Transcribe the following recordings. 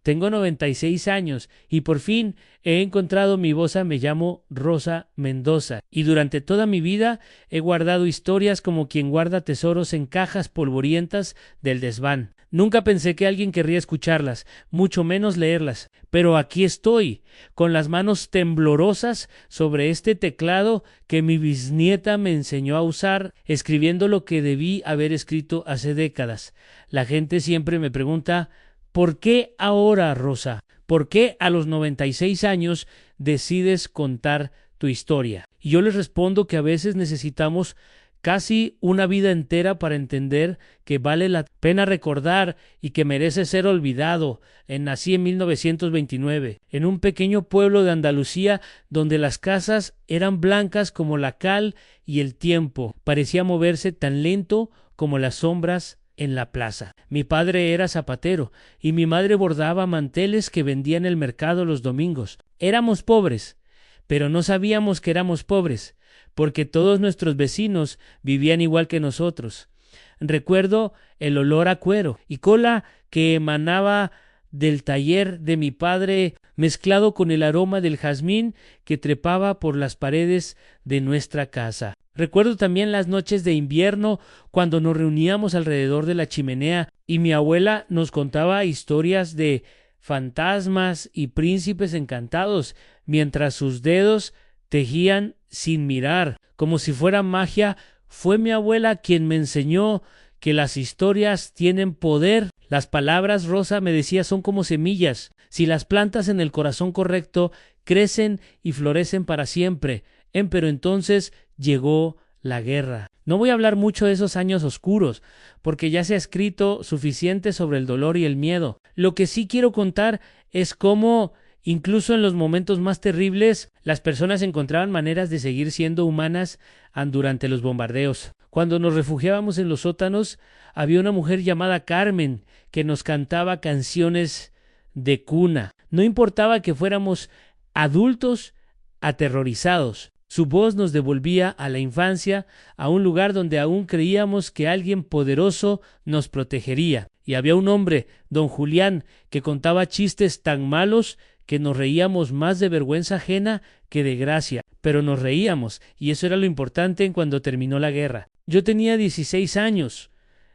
Tengo 96 años y por fin he encontrado mi voz. Me llamo Rosa Mendoza y durante toda mi vida he guardado historias como quien guarda tesoros en cajas polvorientas del desván. Nunca pensé que alguien querría escucharlas, mucho menos leerlas, pero aquí estoy, con las manos temblorosas sobre este teclado que mi bisnieta me enseñó a usar, escribiendo lo que debí haber escrito hace décadas. La gente siempre me pregunta: ¿por qué ahora, Rosa? ¿Por qué a los 96 años decides contar tu historia? Y yo les respondo que a veces necesitamos casi una vida entera para entender que vale la pena recordar y que merece ser olvidado. Nací en 1929, en un pequeño pueblo de Andalucía donde las casas eran blancas como la cal y el tiempo parecía moverse tan lento como las sombras en la plaza. Mi padre era zapatero y mi madre bordaba manteles que vendía en el mercado los domingos. Éramos pobres, pero no sabíamos que éramos pobres, porque todos nuestros vecinos vivían igual que nosotros. Recuerdo el olor a cuero y cola que emanaba del taller de mi padre, mezclado con el aroma del jazmín que trepaba por las paredes de nuestra casa. Recuerdo también las noches de invierno cuando nos reuníamos alrededor de la chimenea y mi abuela nos contaba historias de fantasmas y príncipes encantados, mientras sus dedos tejían sin mirar, como si fuera magia. Fue mi abuela quien me enseñó que las historias tienen poder. Las palabras, Rosa, me decía, son como semillas. Si las plantas en el corazón correcto, crecen y florecen para siempre. Pero entonces llegó la guerra. No voy a hablar mucho de esos años oscuros, porque ya se ha escrito suficiente sobre el dolor y el miedo. Lo que sí quiero contar es cómo, incluso en los momentos más terribles, las personas encontraban maneras de seguir siendo humanas durante los bombardeos. Cuando nos refugiábamos en los sótanos, había una mujer llamada Carmen que nos cantaba canciones de cuna. No importaba que fuéramos adultos aterrorizados. Su voz nos devolvía a la infancia, a un lugar donde aún creíamos que alguien poderoso nos protegería. Y había un hombre, don Julián, que contaba chistes tan malos que nos reíamos más de vergüenza ajena que de gracia, pero nos reíamos, y eso era lo importante en cuando terminó la guerra. Yo tenía 16 años,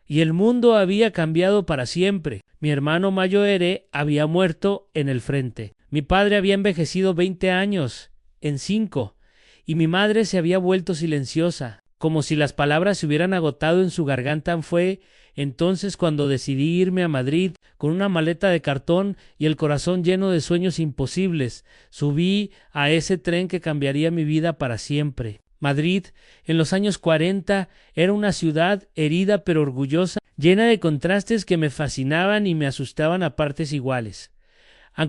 y el mundo había cambiado para siempre. Mi hermano Mayoere había muerto en el frente. Mi padre había envejecido 20 años en 5, y mi madre se había vuelto silenciosa, como si las palabras se hubieran agotado en su garganta. Fue entonces cuando decidí irme a Madrid con una maleta de cartón y el corazón lleno de sueños imposibles. Subí a ese tren que cambiaría mi vida para siempre. Madrid, en los años 40, era una ciudad herida pero orgullosa, llena de contrastes que me fascinaban y me asustaban a partes iguales.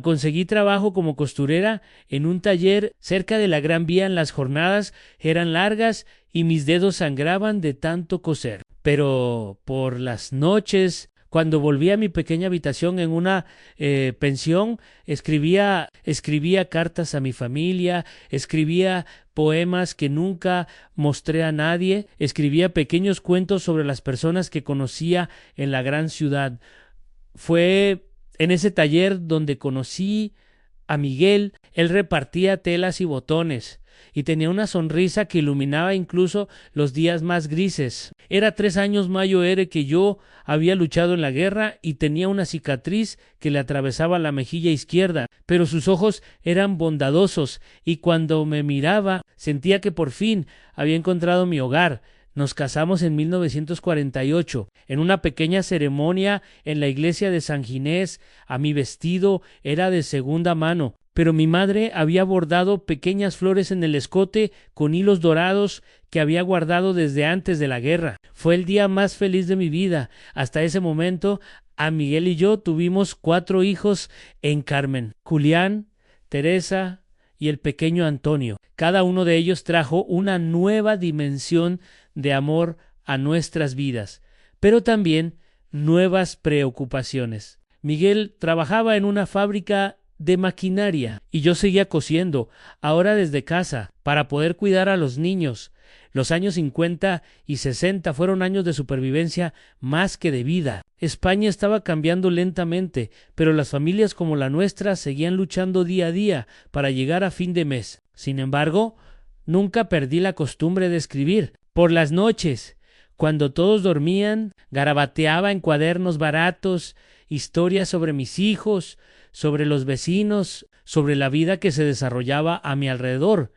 Conseguí trabajo como costurera en un taller cerca de la Gran Vía. Las jornadas eran largas y mis dedos sangraban de tanto coser. Pero por las noches, cuando volví a mi pequeña habitación en una pensión, escribía cartas a mi familia, escribía poemas que nunca mostré a nadie, escribía pequeños cuentos sobre las personas que conocía en la gran ciudad. Fue en ese taller donde conocí a Miguel. Él repartía telas y botones y tenía una sonrisa que iluminaba incluso los días más grises. Era 3 años mayor que yo, había luchado en la guerra y tenía una cicatriz que le atravesaba la mejilla izquierda, pero sus ojos eran bondadosos y cuando me miraba sentía que por fin había encontrado mi hogar. Nos casamos en 1948, en una pequeña ceremonia en la iglesia de San Ginés. Mi vestido era de segunda mano, pero mi madre había bordado pequeñas flores en el escote con hilos dorados que había guardado desde antes de la guerra. Fue el día más feliz de mi vida. Hasta ese momento, Miguel y yo tuvimos 4 hijos en Carmen: Julián, Teresa y el pequeño Antonio. Cada uno de ellos trajo una nueva dimensión de amor a nuestras vidas, pero también nuevas preocupaciones. Miguel trabajaba en una fábrica de maquinaria y yo seguía cosiendo, ahora desde casa, para poder cuidar a los niños. Los años 50 y 60 fueron años de supervivencia más que de vida. España estaba cambiando lentamente, pero las familias como la nuestra seguían luchando día a día para llegar a fin de mes. Sin embargo, nunca perdí la costumbre de escribir. Por las noches, cuando todos dormían, garabateaba en cuadernos baratos historias sobre mis hijos, sobre los vecinos, sobre la vida que se desarrollaba a mi alrededor.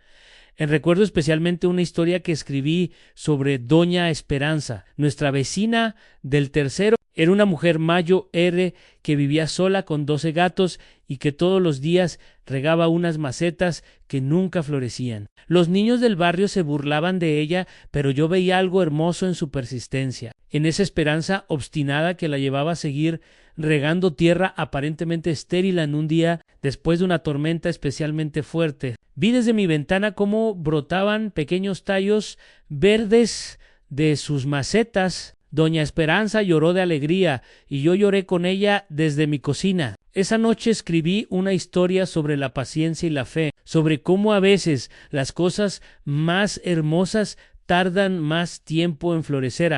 Recuerdo especialmente una historia que escribí sobre Doña Esperanza, nuestra vecina del tercero. Era una mujer mayo R que vivía sola con 12 gatos y que todos los días regaba unas macetas que nunca florecían. Los niños del barrio se burlaban de ella, pero yo veía algo hermoso en su persistencia, en esa esperanza obstinada que la llevaba a seguir regando tierra aparentemente estéril en un día después de una tormenta especialmente fuerte. Vi desde mi ventana cómo brotaban pequeños tallos verdes de sus macetas. Doña Esperanza lloró de alegría y yo lloré con ella desde mi cocina. Esa noche escribí una historia sobre la paciencia y la fe, sobre cómo a veces las cosas más hermosas tardan más tiempo en florecer.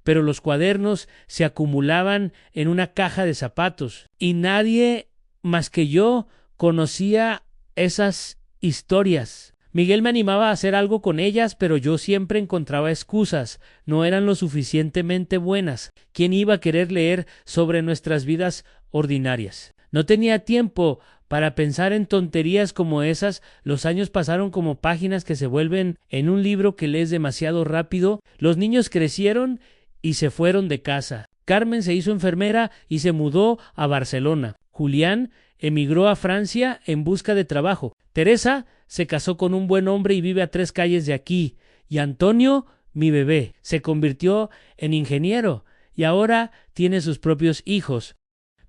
Pero los cuadernos se acumulaban en una caja de zapatos y nadie más que yo conocía esas historias. Miguel me animaba a hacer algo con ellas, pero yo siempre encontraba excusas. No eran lo suficientemente buenas. ¿Quién iba a querer leer sobre nuestras vidas ordinarias? No tenía tiempo para pensar en tonterías como esas. Los años pasaron como páginas que se vuelven en un libro que lees demasiado rápido. Los niños crecieron y se fueron de casa. Carmen se hizo enfermera y se mudó a Barcelona. Julián emigró a Francia en busca de trabajo. Teresa se casó con un buen hombre y vive a 3 calles de aquí. Y Antonio, mi bebé, se convirtió en ingeniero y ahora tiene sus propios hijos.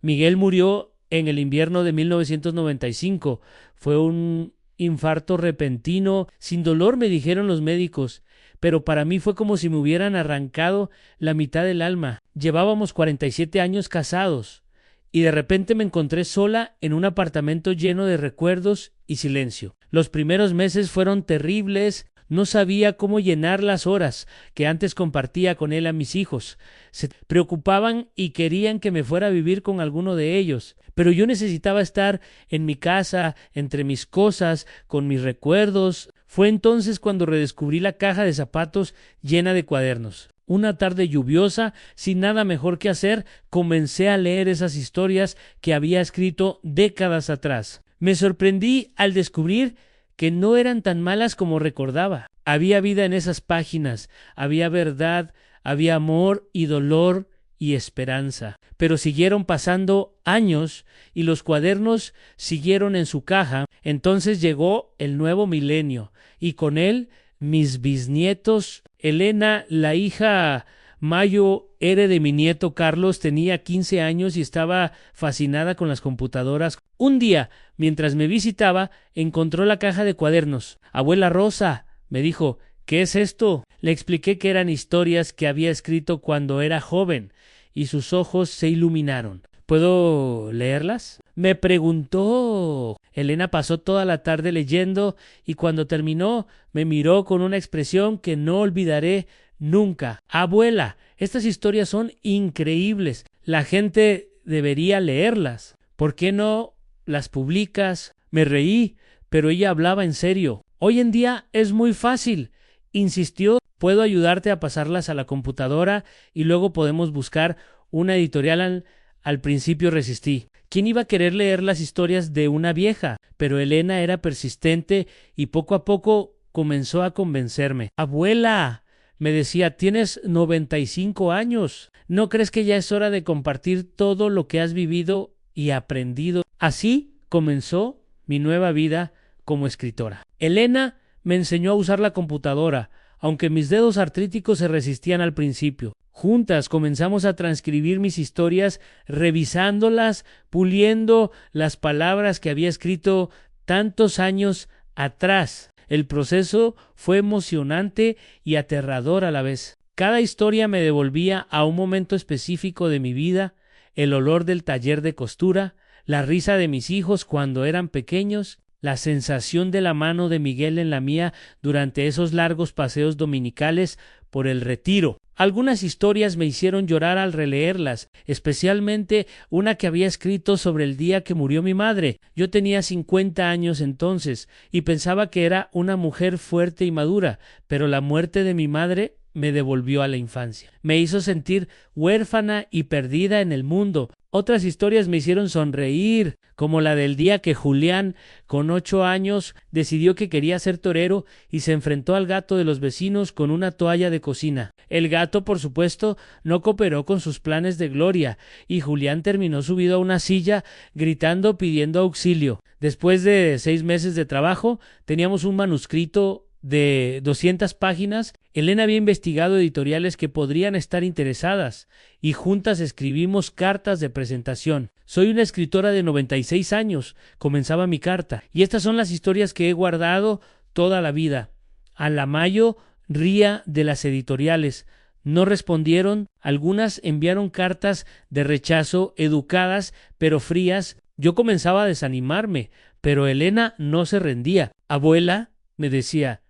Miguel murió en el invierno de 1995. Fue un infarto repentino, sin dolor, me dijeron los médicos, pero para mí fue como si me hubieran arrancado la mitad del alma. Llevábamos 47 años casados y de repente me encontré sola en un apartamento lleno de recuerdos y silencio. Los primeros meses fueron terribles. No sabía cómo llenar las horas que antes compartía con él a mis hijos. Se preocupaban y querían que me fuera a vivir con alguno de ellos. Pero yo necesitaba estar en mi casa, entre mis cosas, con mis recuerdos. Fue entonces cuando redescubrí la caja de zapatos llena de cuadernos. Una tarde lluviosa, sin nada mejor que hacer, comencé a leer esas historias que había escrito décadas atrás. Me sorprendí al descubrir que no eran tan malas como recordaba. Había vida en esas páginas, había verdad, había amor y dolor y esperanza. Pero siguieron pasando años y los cuadernos siguieron en su caja. Entonces llegó el nuevo milenio y con él mis bisnietos. Elena, la hija mayo R de mi nieto Carlos, tenía 15 años y estaba fascinada con las computadoras. Un día, mientras me visitaba, encontró la caja de cuadernos. Abuela Rosa, me dijo, ¿qué es esto? Le expliqué que eran historias que había escrito cuando era joven y sus ojos se iluminaron. ¿Puedo leerlas?, me preguntó. Elena pasó toda la tarde leyendo y cuando terminó me miró con una expresión que no olvidaré nunca. Abuela, estas historias son increíbles. La gente debería leerlas. ¿Por qué no las publicas? Me reí, pero ella hablaba en serio. Hoy en día es muy fácil, insistió. Puedo ayudarte a pasarlas a la computadora y luego podemos buscar una editorial. Al principio resistí. ¿Quién iba a querer leer las historias de una vieja? Pero Elena era persistente y poco a poco comenzó a convencerme. Abuela, me decía, tienes 95 años. ¿No crees que ya es hora de compartir todo lo que has vivido y aprendido? Así comenzó mi nueva vida como escritora. Elena me enseñó a usar la computadora, aunque mis dedos artríticos se resistían al principio. Juntas comenzamos a transcribir mis historias, revisándolas, puliendo las palabras que había escrito tantos años atrás. El proceso fue emocionante y aterrador a la vez. Cada historia me devolvía a un momento específico de mi vida, el olor del taller de costura, la risa de mis hijos cuando eran pequeños, la sensación de la mano de Miguel en la mía durante esos largos paseos dominicales por el Retiro. Algunas historias me hicieron llorar al releerlas, especialmente una que había escrito sobre el día que murió mi madre. Yo tenía 50 años entonces y pensaba que era una mujer fuerte y madura, pero la muerte de mi madre me devolvió a la infancia. Me hizo sentir huérfana y perdida en el mundo. Otras historias me hicieron sonreír, como la del día que Julián, con 8 años, decidió que quería ser torero y se enfrentó al gato de los vecinos con una toalla de cocina. El gato, por supuesto, no cooperó con sus planes de gloria, y Julián terminó subido a una silla, gritando pidiendo auxilio. Después de 6 meses de trabajo, teníamos un manuscrito de 200 páginas. Elena había investigado editoriales que podrían estar interesadas y juntas escribimos cartas de presentación. Soy una escritora de 96 años, comenzaba mi carta, y estas son las historias que he guardado toda la vida. A la Mayo ría de las editoriales. No respondieron, algunas enviaron cartas de rechazo educadas pero frías. Yo comenzaba a desanimarme, pero Elena no se rendía. Abuela, me decía,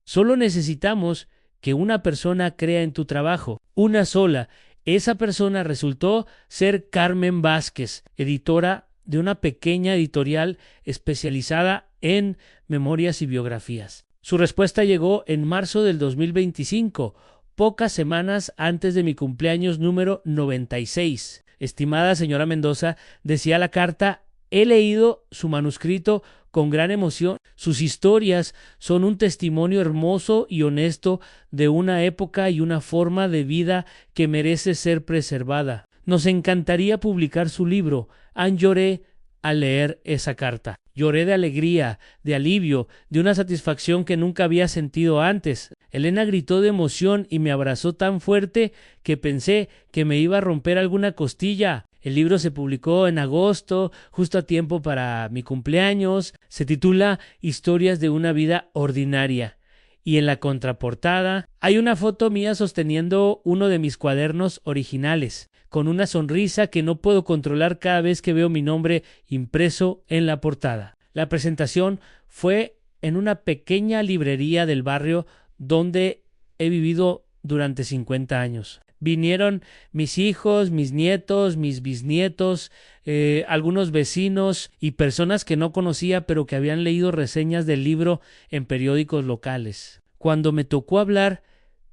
solo necesitamos que una persona crea en tu trabajo, una sola. Esa persona resultó ser Carmen Vázquez, editora de una pequeña editorial especializada en memorias y biografías. Su respuesta llegó en marzo del 2025, pocas semanas antes de mi cumpleaños número 96. Estimada señora Mendoza, decía la carta, he leído su manuscrito con gran emoción. Sus historias son un testimonio hermoso y honesto de una época y una forma de vida que merece ser preservada. Nos encantaría publicar su libro. Lloré al leer esa carta. Lloré de alegría, de alivio, de una satisfacción que nunca había sentido antes. Elena gritó de emoción y me abrazó tan fuerte que pensé que me iba a romper alguna costilla. El libro se publicó en agosto, justo a tiempo para mi cumpleaños. Se titula Historias de una vida ordinaria. Y en la contraportada hay una foto mía sosteniendo uno de mis cuadernos originales, con una sonrisa que no puedo controlar cada vez que veo mi nombre impreso en la portada. La presentación fue en una pequeña librería del barrio donde he vivido durante 50 años. Vinieron mis hijos, mis nietos, mis bisnietos, algunos vecinos y personas que no conocía pero que habían leído reseñas del libro en periódicos locales. Cuando me tocó hablar,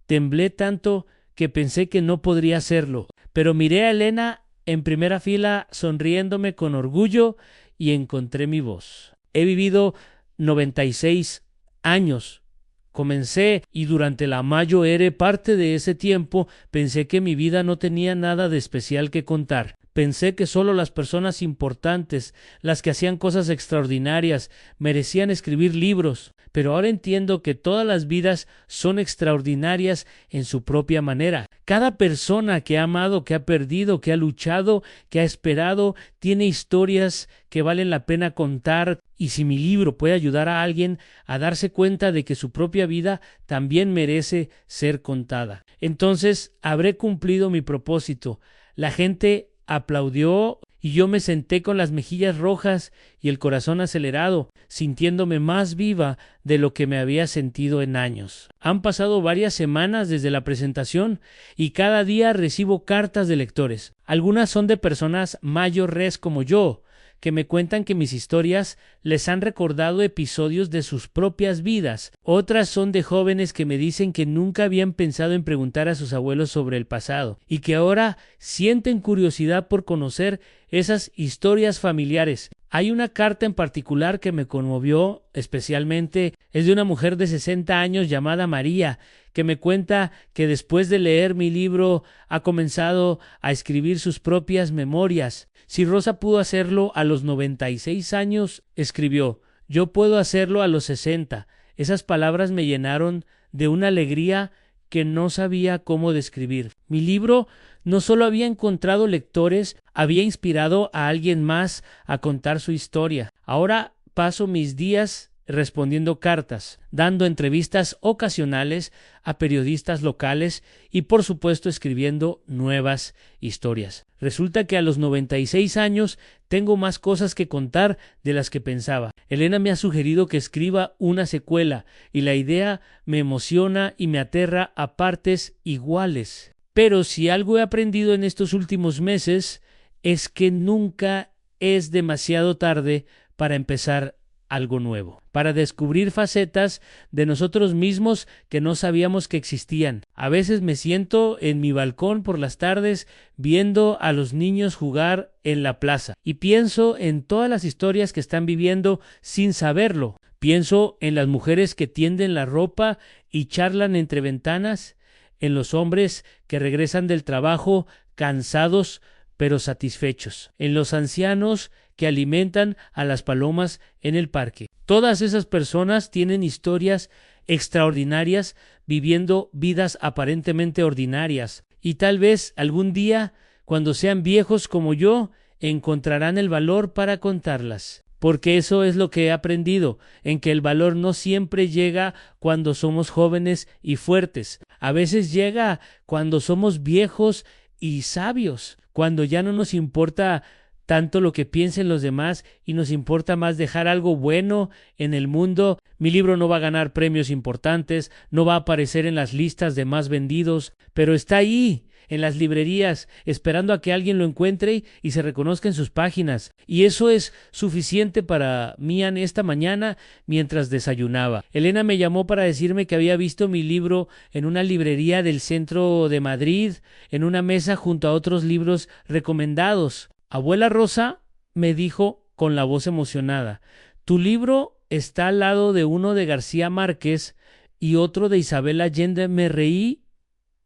temblé tanto que pensé que no podría hacerlo, pero miré a Elena en primera fila sonriéndome con orgullo y encontré mi voz. He vivido 96 años. Comencé y durante la Mayo Ere parte de ese tiempo pensé que mi vida no tenía nada de especial que contar. Pensé que solo las personas importantes, las que hacían cosas extraordinarias, merecían escribir libros. Pero ahora entiendo que todas las vidas son extraordinarias en su propia manera. Cada persona que ha amado, que ha perdido, que ha luchado, que ha esperado, tiene historias que valen la pena contar. Y si mi libro puede ayudar a alguien a darse cuenta de que su propia vida también merece ser contada, entonces habré cumplido mi propósito. La gente aplaudió y yo me senté con las mejillas rojas y el corazón acelerado, sintiéndome más viva de lo que me había sentido en años. Han pasado varias semanas desde la presentación y cada día recibo cartas de lectores. Algunas son de personas mayores como yo, que me cuentan que mis historias les han recordado episodios de sus propias vidas. Otras son de jóvenes que me dicen que nunca habían pensado en preguntar a sus abuelos sobre el pasado y que ahora sienten curiosidad por conocer esas historias familiares. Hay una carta en particular que me conmovió especialmente. Es de una mujer de 60 años llamada María, que me cuenta que después de leer mi libro ha comenzado a escribir sus propias memorias. Si Rosa pudo hacerlo a los 96 años, escribió, yo puedo hacerlo a los 60. Esas palabras me llenaron de una alegría que no sabía cómo describir. Mi libro no solo había encontrado lectores, había inspirado a alguien más a contar su historia. Ahora paso mis días respondiendo cartas, dando entrevistas ocasionales a periodistas locales y por supuesto escribiendo nuevas historias. Resulta que a los 96 años tengo más cosas que contar de las que pensaba. Elena me ha sugerido que escriba una secuela y la idea me emociona y me aterra a partes iguales. Pero si algo he aprendido en estos últimos meses es que nunca es demasiado tarde para empezar algo nuevo, para descubrir facetas de nosotros mismos que no sabíamos que existían. A veces me siento en mi balcón por las tardes viendo a los niños jugar en la plaza y pienso en todas las historias que están viviendo sin saberlo. Pienso en las mujeres que tienden la ropa y charlan entre ventanas, en los hombres que regresan del trabajo cansados pero satisfechos, en los ancianos que alimentan a las palomas en el parque. Todas esas personas tienen historias extraordinarias viviendo vidas aparentemente ordinarias y tal vez algún día, cuando sean viejos como yo, encontrarán el valor para contarlas. Porque eso es lo que he aprendido, en que el valor no siempre llega cuando somos jóvenes y fuertes. A veces llega cuando somos viejos y sabios, cuando ya no nos importa tanto lo que piensen los demás y nos importa más dejar algo bueno en el mundo. Mi libro no va a ganar premios importantes, no va a aparecer en las listas de más vendidos, pero está ahí, en las librerías, esperando a que alguien lo encuentre y se reconozca en sus páginas. Y eso es suficiente para mí esta mañana mientras desayunaba. Elena me llamó para decirme que había visto mi libro en una librería del centro de Madrid, en una mesa junto a otros libros recomendados. Abuela Rosa, me dijo con la voz emocionada, tu libro está al lado de uno de García Márquez y otro de Isabel Allende. Me reí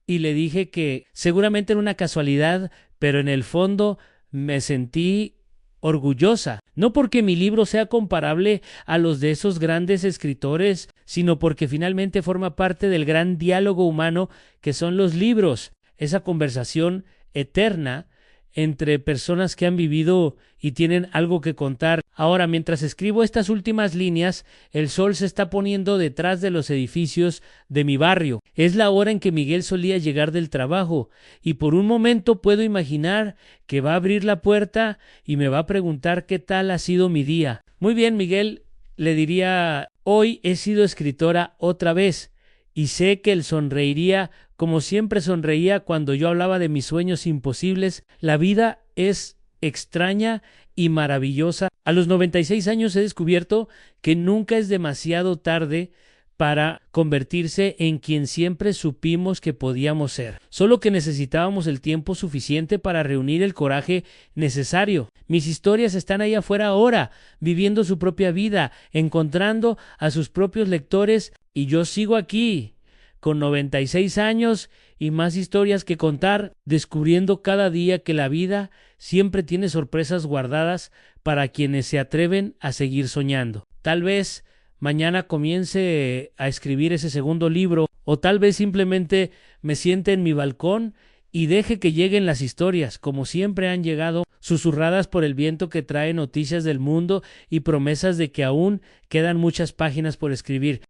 y le dije que seguramente era una casualidad, pero en el fondo me sentí orgullosa, no porque mi libro sea comparable a los de esos grandes escritores, sino porque finalmente forma parte del gran diálogo humano que son los libros, esa conversación eterna entre personas que han vivido y tienen algo que contar. Ahora, mientras escribo estas últimas líneas, el sol se está poniendo detrás de los edificios de mi barrio. Es la hora en que Miguel solía llegar del trabajo, y por un momento puedo imaginar que va a abrir la puerta y me va a preguntar qué tal ha sido mi día. Muy bien, Miguel, le diría, hoy he sido escritora otra vez, y sé que él sonreiría como siempre sonreía cuando yo hablaba de mis sueños imposibles. La vida es extraña y maravillosa. A los 96 años he descubierto que nunca es demasiado tarde para convertirse en quien siempre supimos que podíamos ser. Solo que necesitábamos el tiempo suficiente para reunir el coraje necesario. Mis historias están ahí afuera ahora, viviendo su propia vida, encontrando a sus propios lectores, y yo sigo aquí, con 96 años y más historias que contar, descubriendo cada día que la vida siempre tiene sorpresas guardadas para quienes se atreven a seguir soñando. Tal vez mañana comience a escribir ese segundo libro, o tal vez simplemente me siente en mi balcón y deje que lleguen las historias, como siempre han llegado, susurradas por el viento que trae noticias del mundo y promesas de que aún quedan muchas páginas por escribir.